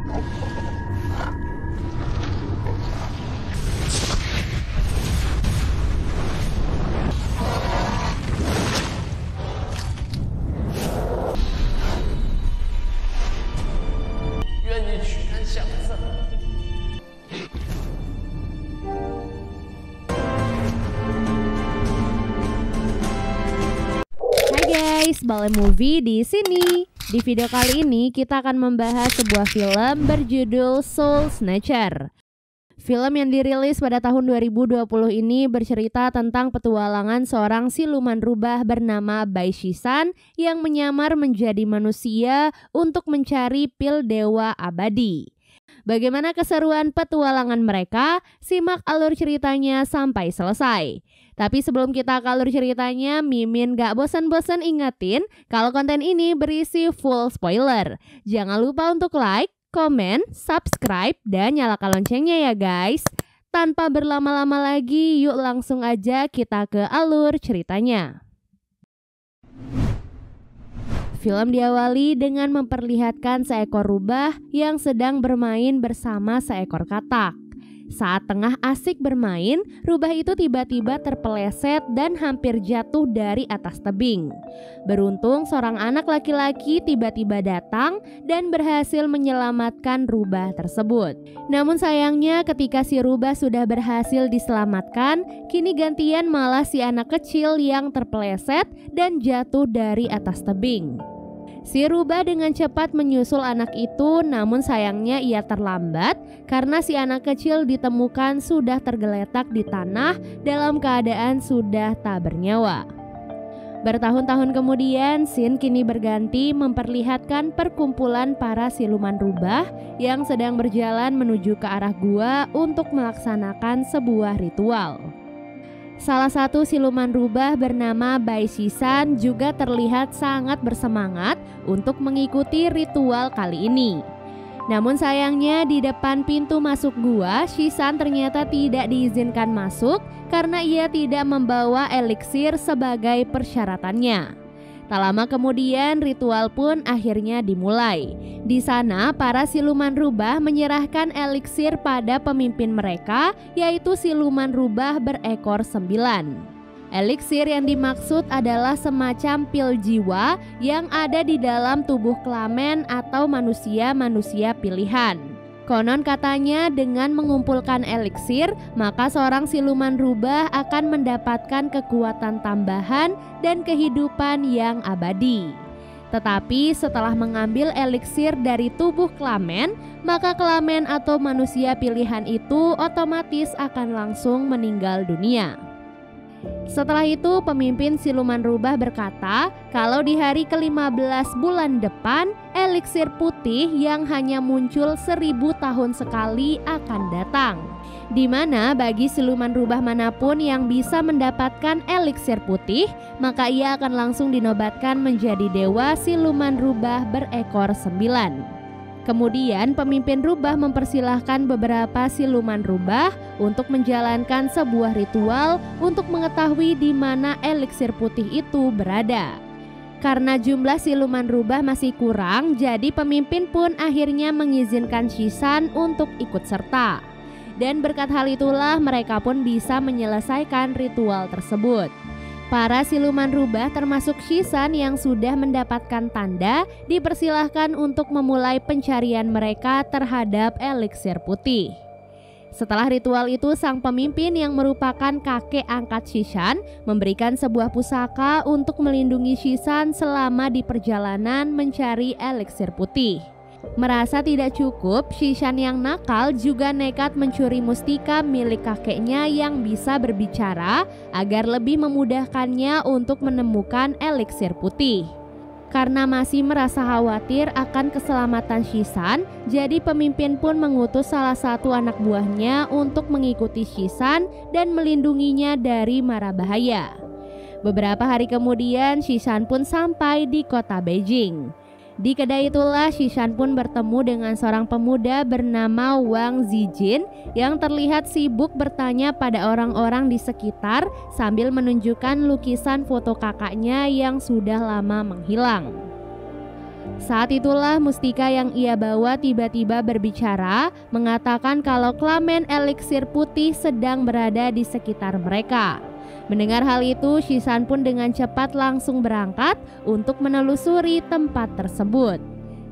Guys, Balai Movie di sini. Di video kali ini kita akan membahas sebuah film berjudul Soul Snatcher. Film yang dirilis pada tahun 2020 ini bercerita tentang petualangan seorang siluman rubah bernama Bai Shisan yang menyamar menjadi manusia untuk mencari pil dewa abadi. Bagaimana keseruan petualangan mereka? Simak alur ceritanya sampai selesai. Tapi sebelum kita ke alur ceritanya, Mimin gak bosan-bosan ingetin kalau konten ini berisi full spoiler. Jangan lupa untuk like, komen, subscribe, dan nyalakan loncengnya ya guys. Tanpa berlama-lama lagi, yuk langsung aja kita ke alur ceritanya. Film diawali dengan memperlihatkan seekor rubah yang sedang bermain bersama seekor katak. Saat tengah asik bermain, rubah itu tiba-tiba terpeleset dan hampir jatuh dari atas tebing. Beruntung seorang anak laki-laki tiba-tiba datang dan berhasil menyelamatkan rubah tersebut. Namun sayangnya ketika si rubah sudah berhasil diselamatkan, kini gantian malah si anak kecil yang terpeleset dan jatuh dari atas tebing. Si rubah dengan cepat menyusul anak itu, namun sayangnya ia terlambat karena si anak kecil ditemukan sudah tergeletak di tanah dalam keadaan sudah tak bernyawa. Bertahun-tahun kemudian, scene kini berganti memperlihatkan perkumpulan para siluman rubah yang sedang berjalan menuju ke arah gua untuk melaksanakan sebuah ritual. Salah satu siluman rubah bernama Bai Shisan juga terlihat sangat bersemangat untuk mengikuti ritual kali ini. Namun sayangnya di depan pintu masuk gua, Shisan ternyata tidak diizinkan masuk karena ia tidak membawa eliksir sebagai persyaratannya. Tak lama kemudian ritual pun akhirnya dimulai. Di sana para siluman rubah menyerahkan eliksir pada pemimpin mereka, yaitu siluman rubah berekor 9. Eliksir yang dimaksud adalah semacam pil jiwa yang ada di dalam tubuh Klamen atau manusia-manusia pilihan. Konon katanya dengan mengumpulkan eliksir, maka seorang siluman rubah akan mendapatkan kekuatan tambahan dan kehidupan yang abadi. Tetapi setelah mengambil eliksir dari tubuh Klamen, maka Klamen atau manusia pilihan itu otomatis akan langsung meninggal dunia. Setelah itu pemimpin siluman rubah berkata kalau di hari ke-15 bulan depan eliksir putih yang hanya muncul 1000 tahun sekali akan datang, di mana bagi siluman rubah manapun yang bisa mendapatkan eliksir putih, maka ia akan langsung dinobatkan menjadi dewa siluman rubah berekor 9. Kemudian pemimpin rubah mempersilahkan beberapa siluman rubah untuk menjalankan sebuah ritual untuk mengetahui di mana eliksir putih itu berada. Karena jumlah siluman rubah masih kurang, jadi pemimpin pun akhirnya mengizinkan Shisan untuk ikut serta. Dan berkat hal itulah mereka pun bisa menyelesaikan ritual tersebut. Para siluman rubah termasuk Shisan yang sudah mendapatkan tanda dipersilahkan untuk memulai pencarian mereka terhadap eliksir putih. Setelah ritual itu, sang pemimpin yang merupakan kakek angkat Shisan memberikan sebuah pusaka untuk melindungi Shisan selama di perjalanan mencari eliksir putih. Merasa tidak cukup, Shisan yang nakal juga nekat mencuri mustika milik kakeknya yang bisa berbicara agar lebih memudahkannya untuk menemukan eliksir putih. Karena masih merasa khawatir akan keselamatan Shisan, jadi pemimpin pun mengutus salah satu anak buahnya untuk mengikuti Shisan dan melindunginya dari mara bahaya. Beberapa hari kemudian Shisan pun sampai di kota Beijing. Di kedai itulah Shisan pun bertemu dengan seorang pemuda bernama Wang Zijin yang terlihat sibuk bertanya pada orang-orang di sekitar sambil menunjukkan lukisan foto kakaknya yang sudah lama menghilang. Saat itulah mustika yang ia bawa tiba-tiba berbicara, mengatakan kalau klamen eliksir putih sedang berada di sekitar mereka. Mendengar hal itu, Shisan pun dengan cepat langsung berangkat untuk menelusuri tempat tersebut.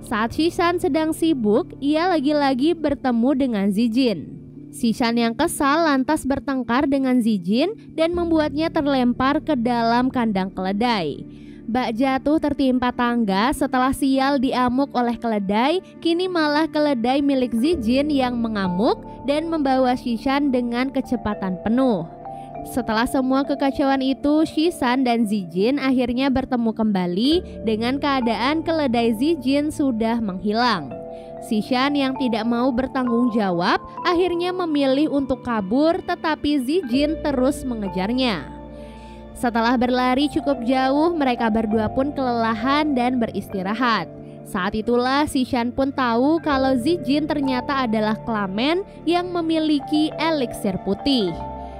Saat Shisan sedang sibuk, ia lagi-lagi bertemu dengan Zijin. Shisan yang kesal lantas bertengkar dengan Zijin dan membuatnya terlempar ke dalam kandang keledai. Bak jatuh tertimpa tangga setelah sial diamuk oleh keledai, kini malah keledai milik Zijin yang mengamuk dan membawa Shisan dengan kecepatan penuh. Setelah semua kekacauan itu, Shisan dan Zijin akhirnya bertemu kembali dengan keadaan keledai Zijin sudah menghilang. Shisan yang tidak mau bertanggung jawab akhirnya memilih untuk kabur, tetapi Zijin terus mengejarnya. Setelah berlari cukup jauh, mereka berdua pun kelelahan dan beristirahat. Saat itulah Shisan pun tahu kalau Zijin ternyata adalah klamen yang memiliki eliksir putih.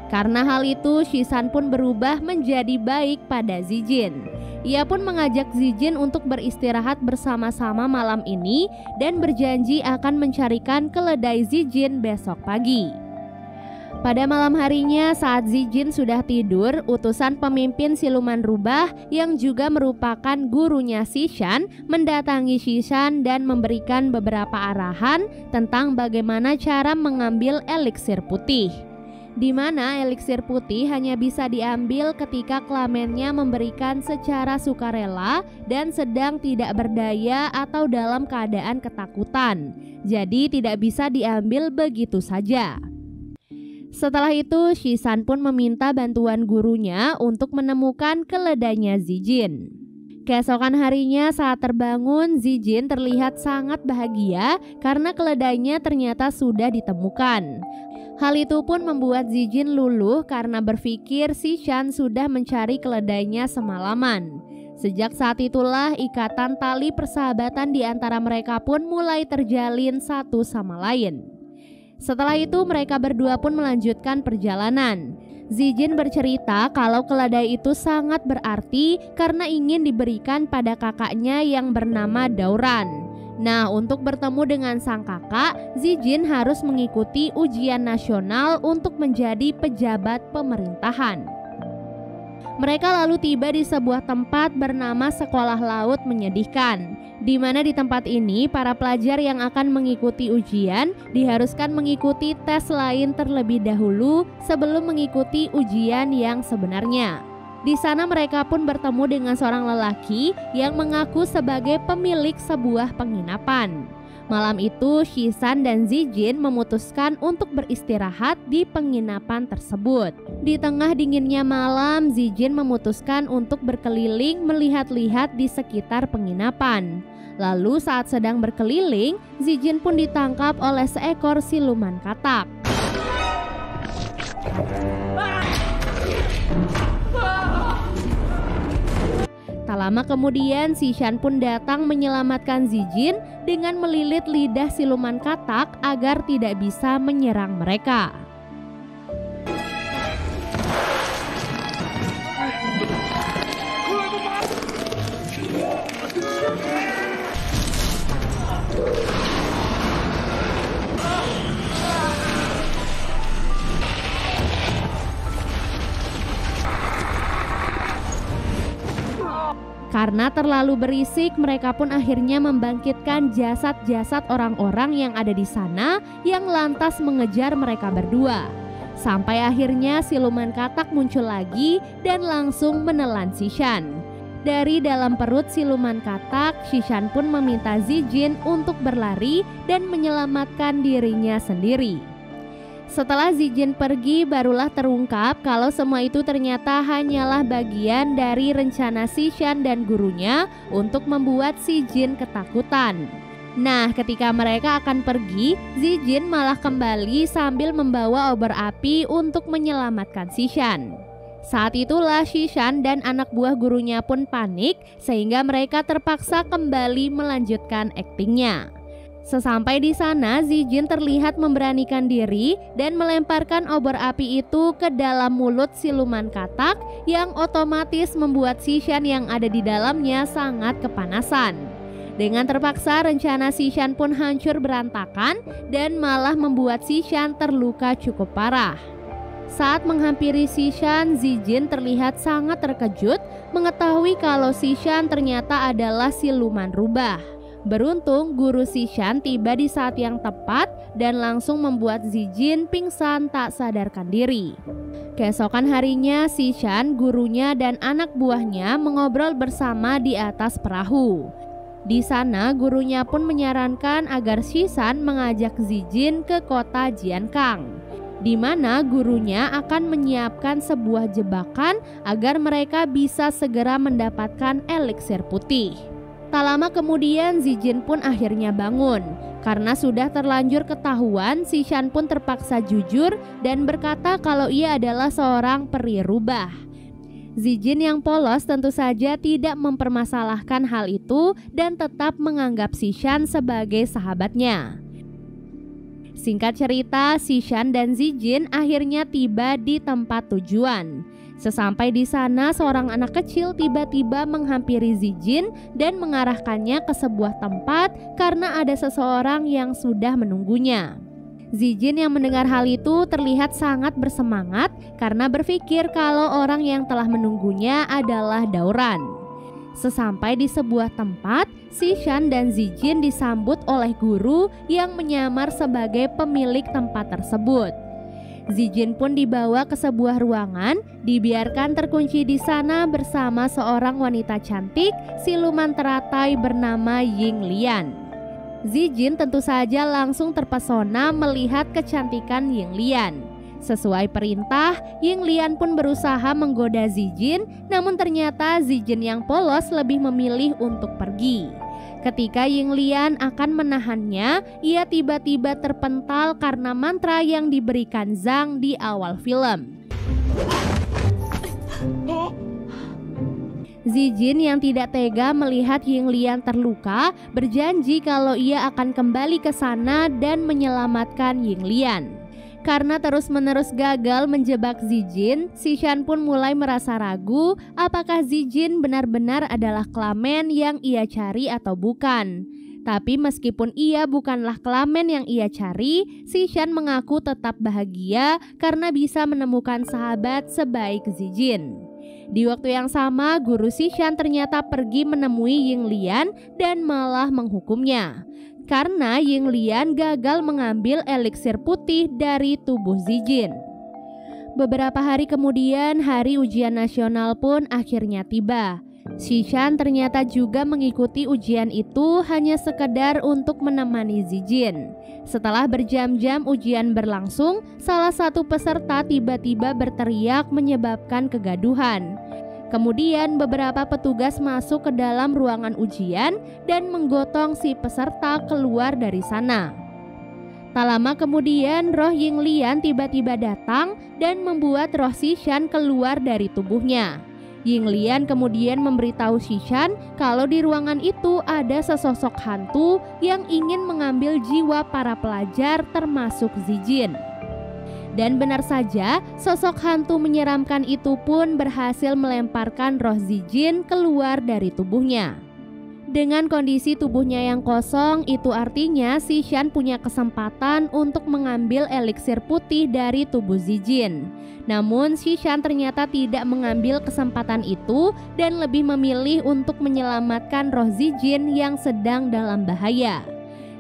Karena hal itu, Shisan pun berubah menjadi baik pada Zijin. Ia pun mengajak Zijin untuk beristirahat bersama-sama malam ini dan berjanji akan mencarikan keledai Zijin besok pagi. Pada malam harinya saat Zijin sudah tidur, utusan pemimpin siluman rubah yang juga merupakan gurunya Shisan mendatangi Shisan dan memberikan beberapa arahan tentang bagaimana cara mengambil eliksir putih. Di mana eliksir putih hanya bisa diambil ketika klamennya memberikan secara sukarela dan sedang tidak berdaya atau dalam keadaan ketakutan. Jadi tidak bisa diambil begitu saja. Setelah itu, Shisan pun meminta bantuan gurunya untuk menemukan keledainya Zijin. Keesokan harinya saat terbangun, Zijin terlihat sangat bahagia karena keledainya ternyata sudah ditemukan. Hal itu pun membuat Zijin luluh karena berpikir Shisan sudah mencari keledainya semalaman. Sejak saat itulah ikatan tali persahabatan di antara mereka pun mulai terjalin satu sama lain. Setelah itu mereka berdua pun melanjutkan perjalanan. Zijin bercerita kalau keledai itu sangat berarti karena ingin diberikan pada kakaknya yang bernama Dauran. Nah, untuk bertemu dengan sang kakak, Zijin harus mengikuti ujian nasional untuk menjadi pejabat pemerintahan. Mereka lalu tiba di sebuah tempat bernama Sekolah Laut Menyedihkan, di mana di tempat ini para pelajar yang akan mengikuti ujian diharuskan mengikuti tes lain terlebih dahulu sebelum mengikuti ujian yang sebenarnya. Di sana mereka pun bertemu dengan seorang lelaki yang mengaku sebagai pemilik sebuah penginapan. Malam itu Shisan dan Zijin memutuskan untuk beristirahat di penginapan tersebut. Di tengah dinginnya malam, Zijin memutuskan untuk berkeliling melihat-lihat di sekitar penginapan. Lalu saat sedang berkeliling, Zijin pun ditangkap oleh seekor siluman katak. Tak lama kemudian, Shisan pun datang menyelamatkan Zijin dengan melilit lidah siluman katak agar tidak bisa menyerang mereka. Karena terlalu berisik, mereka pun akhirnya membangkitkan jasad-jasad orang-orang yang ada di sana yang lantas mengejar mereka berdua. Sampai akhirnya siluman katak muncul lagi dan langsung menelan Shisan. Dari dalam perut siluman katak, Shisan pun meminta Zijin untuk berlari dan menyelamatkan dirinya sendiri. Setelah Zijin pergi, barulah terungkap kalau semua itu ternyata hanyalah bagian dari rencana Shisan dan gurunya untuk membuat Zijin ketakutan. Nah, ketika mereka akan pergi, Zijin malah kembali sambil membawa obor api untuk menyelamatkan Shisan. Saat itulah Shisan dan anak buah gurunya pun panik sehingga mereka terpaksa kembali melanjutkan aktingnya. Sesampai di sana, Zijin terlihat memberanikan diri dan melemparkan obor api itu ke dalam mulut siluman katak yang otomatis membuat Shisan yang ada di dalamnya sangat kepanasan. Dengan terpaksa, rencana Xishan pun hancur berantakan dan malah membuat Xishan terluka cukup parah. Saat menghampiri Xishan, Zijin terlihat sangat terkejut mengetahui kalau Xishan ternyata adalah siluman rubah. Beruntung, guru Xishan tiba di saat yang tepat dan langsung membuat Zijin pingsan tak sadarkan diri. Keesokan harinya, Xishan, gurunya, dan anak buahnya mengobrol bersama di atas perahu. Di sana, gurunya pun menyarankan agar Xishan mengajak Zijin ke kota Jiankang, di mana gurunya akan menyiapkan sebuah jebakan agar mereka bisa segera mendapatkan eliksir putih. Tak lama kemudian, Zijin pun akhirnya bangun. Karena sudah terlanjur ketahuan, Xishan pun terpaksa jujur dan berkata kalau ia adalah seorang peri rubah. Zijin yang polos tentu saja tidak mempermasalahkan hal itu dan tetap menganggap Xishan sebagai sahabatnya. Singkat cerita, Xishan dan Zijin akhirnya tiba di tempat tujuan. Sesampai di sana, seorang anak kecil tiba-tiba menghampiri Zijin dan mengarahkannya ke sebuah tempat karena ada seseorang yang sudah menunggunya. Zijin yang mendengar hal itu terlihat sangat bersemangat karena berpikir kalau orang yang telah menunggunya adalah Daoran. Sesampai di sebuah tempat, Xishan dan Zijin disambut oleh guru yang menyamar sebagai pemilik tempat tersebut. Zijin pun dibawa ke sebuah ruangan, dibiarkan terkunci di sana bersama seorang wanita cantik siluman teratai bernama Ying Lian. Zijin tentu saja langsung terpesona melihat kecantikan Ying Lian. Sesuai perintah, Ying Lian pun berusaha menggoda Zijin, namun ternyata Zijin yang polos lebih memilih untuk pergi. Ketika Ying Lian akan menahannya, ia tiba-tiba terpental karena mantra yang diberikan Zhang di awal film. Zijin yang tidak tega melihat Ying Lian terluka berjanji kalau ia akan kembali ke sana dan menyelamatkan Ying Lian. Karena terus-menerus gagal menjebak Zijin, Xishan pun mulai merasa ragu apakah Zijin benar-benar adalah Klamen yang ia cari atau bukan. Tapi meskipun ia bukanlah Klamen yang ia cari, Xishan mengaku tetap bahagia karena bisa menemukan sahabat sebaik Zijin. Di waktu yang sama, guru Xishan ternyata pergi menemui Ying Lian dan malah menghukumnya. Karena Ying Lian gagal mengambil eliksir putih dari tubuh Zijin. Beberapa hari kemudian, hari ujian nasional pun akhirnya tiba. Xishan ternyata juga mengikuti ujian itu hanya sekedar untuk menemani Zijin. Setelah berjam-jam ujian berlangsung, salah satu peserta tiba-tiba berteriak menyebabkan kegaduhan. Kemudian beberapa petugas masuk ke dalam ruangan ujian dan menggotong si peserta keluar dari sana. Tak lama kemudian roh Ying Lian tiba-tiba datang dan membuat roh Xishan keluar dari tubuhnya. Ying Lian kemudian memberitahu Xishan kalau di ruangan itu ada sesosok hantu yang ingin mengambil jiwa para pelajar termasuk Zijin. Dan benar saja, sosok hantu menyeramkan itu pun berhasil melemparkan roh Zijin keluar dari tubuhnya. Dengan kondisi tubuhnya yang kosong, itu artinya Xishan punya kesempatan untuk mengambil eliksir putih dari tubuh Zijin. Namun Xishan ternyata tidak mengambil kesempatan itu dan lebih memilih untuk menyelamatkan roh Zijin yang sedang dalam bahaya.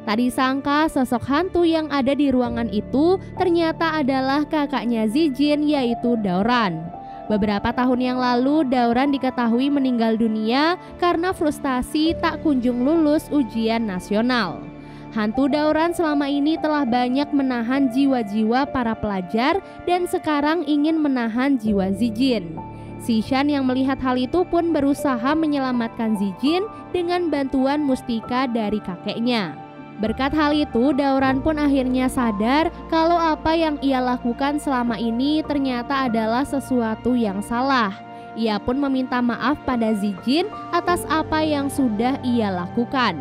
Tak disangka sosok hantu yang ada di ruangan itu ternyata adalah kakaknya Zijin, yaitu Daoran. Beberapa tahun yang lalu Daoran diketahui meninggal dunia karena frustasi tak kunjung lulus ujian nasional. Hantu Daoran selama ini telah banyak menahan jiwa-jiwa para pelajar dan sekarang ingin menahan jiwa Zijin. Xishan yang melihat hal itu pun berusaha menyelamatkan Zijin dengan bantuan mustika dari kakeknya. Berkat hal itu, Daoran pun akhirnya sadar kalau apa yang ia lakukan selama ini ternyata adalah sesuatu yang salah. Ia pun meminta maaf pada Zijin atas apa yang sudah ia lakukan.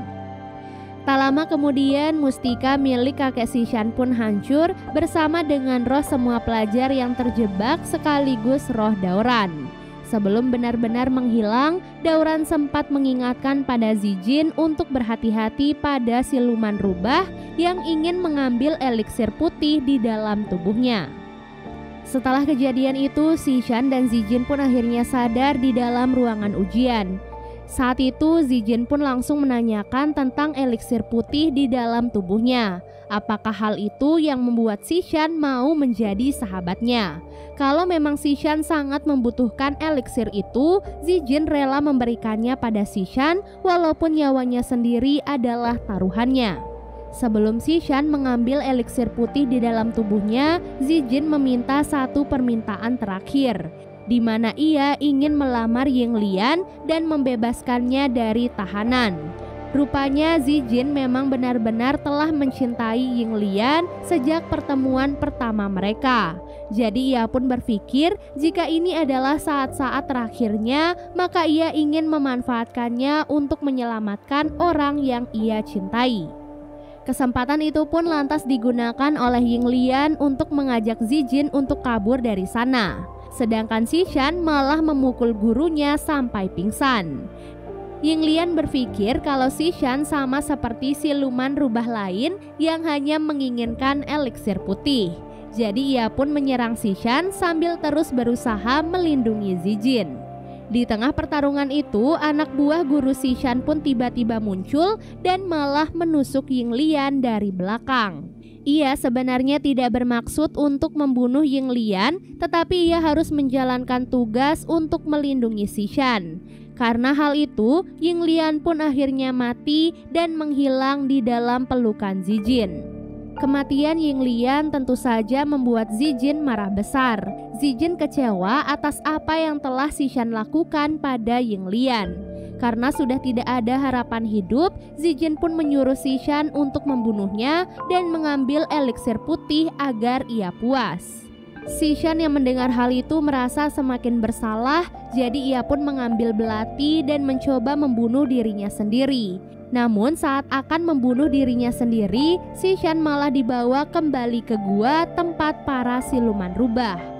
Tak lama kemudian, mustika milik kakek Xishan pun hancur bersama dengan roh semua pelajar yang terjebak sekaligus roh Daoran. Sebelum benar-benar menghilang, Dauran sempat mengingatkan pada Zijin untuk berhati-hati pada siluman rubah yang ingin mengambil eliksir putih di dalam tubuhnya. Setelah kejadian itu, Xishan dan Zijin pun akhirnya sadar di dalam ruangan ujian. Saat itu Zijin pun langsung menanyakan tentang eliksir putih di dalam tubuhnya. Apakah hal itu yang membuat Xishan mau menjadi sahabatnya? Kalau memang Xishan sangat membutuhkan eliksir itu, Zijin rela memberikannya pada Xishan walaupun nyawanya sendiri adalah taruhannya. Sebelum Xishan mengambil eliksir putih di dalam tubuhnya, Zijin meminta satu permintaan terakhir, di mana ia ingin melamar Yinglian dan membebaskannya dari tahanan. Rupanya Zijin memang benar-benar telah mencintai Yinglian sejak pertemuan pertama mereka. Jadi ia pun berpikir jika ini adalah saat-saat terakhirnya, maka ia ingin memanfaatkannya untuk menyelamatkan orang yang ia cintai. Kesempatan itu pun lantas digunakan oleh Yinglian untuk mengajak Zijin untuk kabur dari sana. Sedangkan Xishan malah memukul gurunya sampai pingsan. Yinglian berpikir kalau Xishan sama seperti siluman rubah lain yang hanya menginginkan eliksir putih. Jadi ia pun menyerang Xishan sambil terus berusaha melindungi Zijin. Di tengah pertarungan itu, anak buah guru Xishan pun tiba-tiba muncul dan malah menusuk Yinglian dari belakang. Ia sebenarnya tidak bermaksud untuk membunuh Yinglian, tetapi ia harus menjalankan tugas untuk melindungi Xishan. Karena hal itu, Yinglian pun akhirnya mati dan menghilang di dalam pelukan Zijin. Kematian Yinglian tentu saja membuat Zijin marah besar. Zijin kecewa atas apa yang telah Xishan lakukan pada Yinglian. Karena sudah tidak ada harapan hidup, Zijin pun menyuruh Xishan untuk membunuhnya dan mengambil eliksir putih agar ia puas. Xishan yang mendengar hal itu merasa semakin bersalah, jadi ia pun mengambil belati dan mencoba membunuh dirinya sendiri. Namun saat akan membunuh dirinya sendiri, Xishan malah dibawa kembali ke gua tempat para siluman rubah.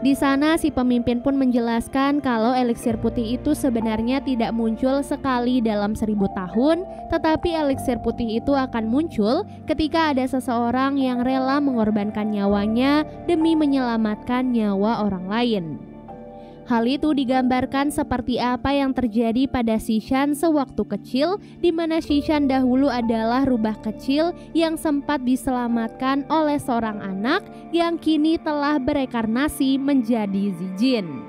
Di sana si pemimpin pun menjelaskan kalau eliksir putih itu sebenarnya tidak muncul sekali dalam 1000 tahun, tetapi eliksir putih itu akan muncul ketika ada seseorang yang rela mengorbankan nyawanya demi menyelamatkan nyawa orang lain. Hal itu digambarkan seperti apa yang terjadi pada Xishan sewaktu kecil, di mana Xishan dahulu adalah rubah kecil yang sempat diselamatkan oleh seorang anak yang kini telah berekarnasi menjadi Zijin.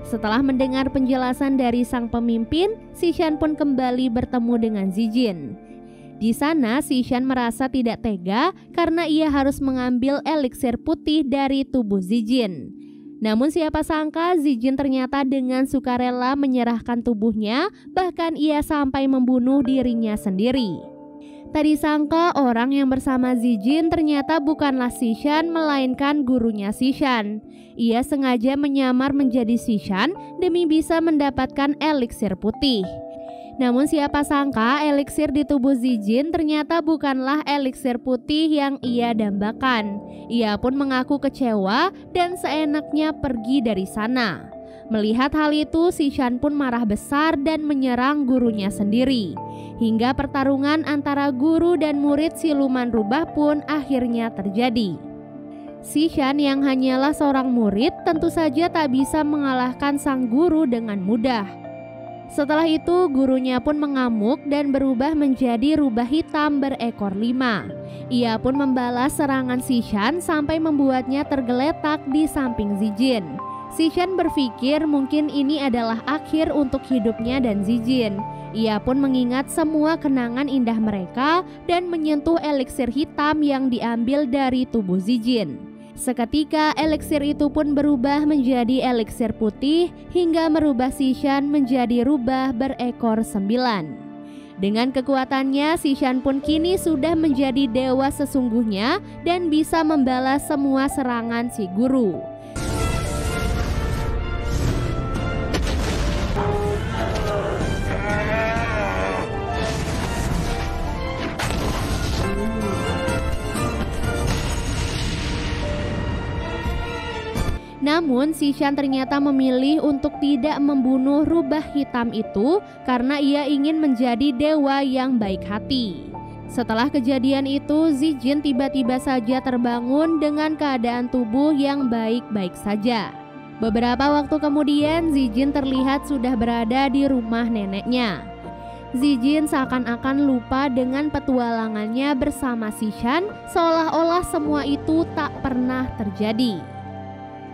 Setelah mendengar penjelasan dari sang pemimpin, Xishan pun kembali bertemu dengan Zijin. Di sana Xishan merasa tidak tega karena ia harus mengambil eliksir putih dari tubuh Zijin. Namun siapa sangka Zijin ternyata dengan sukarela menyerahkan tubuhnya, bahkan ia sampai membunuh dirinya sendiri. Tak disangka orang yang bersama Zijin ternyata bukanlah Xishan melainkan gurunya Xishan. Ia sengaja menyamar menjadi Xishan demi bisa mendapatkan eliksir putih. Namun siapa sangka eliksir di tubuh Zijin ternyata bukanlah eliksir putih yang ia dambakan. Ia pun mengaku kecewa dan seenaknya pergi dari sana. Melihat hal itu, Xishan pun marah besar dan menyerang gurunya sendiri. Hingga pertarungan antara guru dan murid siluman rubah pun akhirnya terjadi. Xishan yang hanyalah seorang murid tentu saja tak bisa mengalahkan sang guru dengan mudah. Setelah itu gurunya pun mengamuk dan berubah menjadi rubah hitam berekor 5. Ia pun membalas serangan Xishan sampai membuatnya tergeletak di samping Zijin. Xishan berpikir mungkin ini adalah akhir untuk hidupnya dan Zijin. Ia pun mengingat semua kenangan indah mereka dan menyentuh eliksir hitam yang diambil dari tubuh Zijin. Seketika eliksir itu pun berubah menjadi eliksir putih hingga merubah Xishan menjadi rubah berekor 9. Dengan kekuatannya, Xishan pun kini sudah menjadi dewa sesungguhnya dan bisa membalas semua serangan si guru. Namun Sishan ternyata memilih untuk tidak membunuh rubah hitam itu karena ia ingin menjadi dewa yang baik hati. Setelah kejadian itu, Zijin tiba-tiba saja terbangun dengan keadaan tubuh yang baik-baik saja. Beberapa waktu kemudian, Zijin terlihat sudah berada di rumah neneknya. Zijin seakan-akan lupa dengan petualangannya bersama Sishan, seolah-olah semua itu tak pernah terjadi.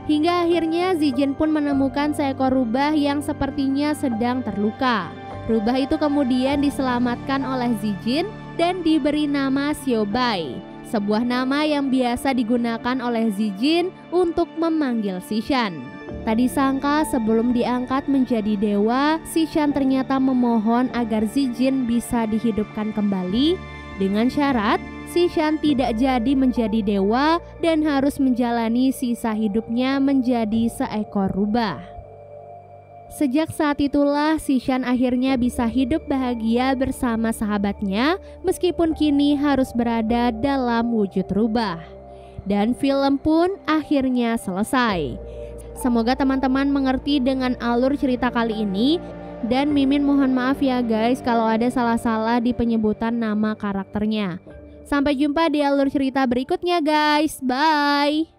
Hingga akhirnya Zijin pun menemukan seekor rubah yang sepertinya sedang terluka. Rubah itu kemudian diselamatkan oleh Zijin dan diberi nama Xiaobai, sebuah nama yang biasa digunakan oleh Zijin untuk memanggil Sishan. Tadi sangka sebelum diangkat menjadi dewa, Sishan ternyata memohon agar Zijin bisa dihidupkan kembali dengan syarat Sishan tidak jadi menjadi dewa dan harus menjalani sisa hidupnya menjadi seekor rubah. Sejak saat itulah Sishan akhirnya bisa hidup bahagia bersama sahabatnya meskipun kini harus berada dalam wujud rubah. Dan film pun akhirnya selesai. Semoga teman-teman mengerti dengan alur cerita kali ini. Dan Mimin mohon maaf ya guys kalau ada salah-salah di penyebutan nama karakternya. Sampai jumpa di alur cerita berikutnya guys. Bye.